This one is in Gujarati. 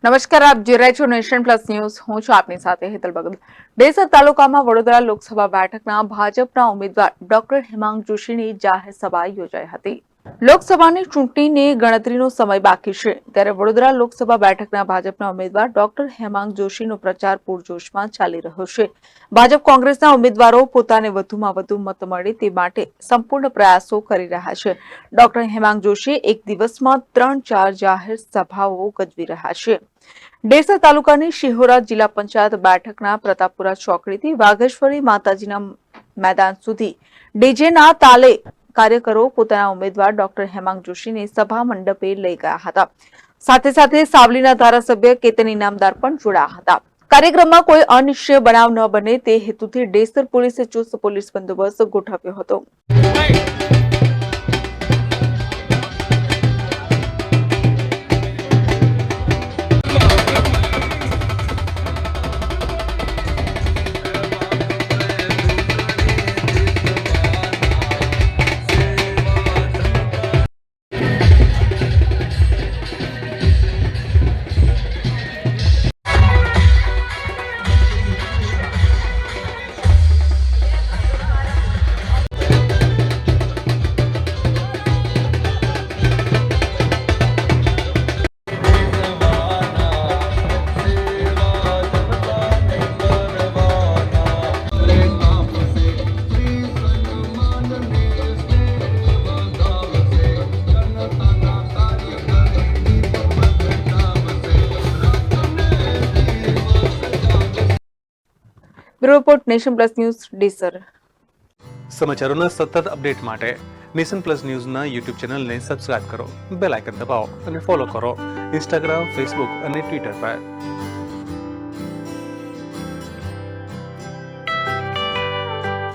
નમસ્કાર, આપ જોઈ રહ્યા છો નેશન પ્લસ ન્યૂઝ. હું છું આપની સાથે હેતલ ભગત. ડેસર તાલુકામાં વડોદરા લોકસભા બેઠકના ભાજપના ઉમેદવાર ડોક્ટર હેમાંગ જોશીની જાહેર સભા યોજાઈ હતી. લોકસભાની ચૂંટણીની ગણતરીનો સમય બાકી છે ત્યારે વડોદરા લોકસભા બેઠકના ભાજપના ઉમેદવાર ડોક્ટર હેમાંગ જોશીનો પ્રચાર પૂરજોશમાં ચાલી રહ્યો છે. ભાજપ કોંગ્રેસના ઉમેદવારો પોતાને વધુમાં વધુ મત મળે તે માટે સંપૂર્ણ પ્રયાસો કરી રહ્યા છે. ડોક્ટર હેમાંગ જોશી એક દિવસમાં 3-4 જાહેર સભાઓ ગજવી રહ્યા છે. ડેસર તાલુકાની શિહોરા જિલ્લા પંચાયત બેઠકના પ્રતાપપુરા ચોકડીથી વાઘેશ્વરી માતાજીના મેદાન સુધી ડીજેના તાલે કાર્યકરો પોતાના ઉમેદવાર ડોક્ટર હેમાંગ જોશીને સભા મંડપે લઈ ગયા હતા. સાથે સાથે સાવલીના ધારાસભ્ય કેતન ઇનામદાર પણ જોડાયા હતા. કાર્યક્રમમાં કોઈ અનિશ્ચય બનાવ ન બને તે હેતુથી ડેસર પોલીસે ચુસ્ત પોલીસ બંદોબસ્ત ગોઠવ્યો હતો. Bureau report, nation plus news, Desar. સમાચારોના સતત અપડેટ માટે નેશન પ્લસ ન્યૂઝના યુટ્યુબ ચેનલને સબસ્ક્રાઇબ કરો, બેલ આઇકન દબાવો અને ફોલો કરો ઇન્સ્ટાગ્રામ, ફેસબુક અને ટ્વિટર પર.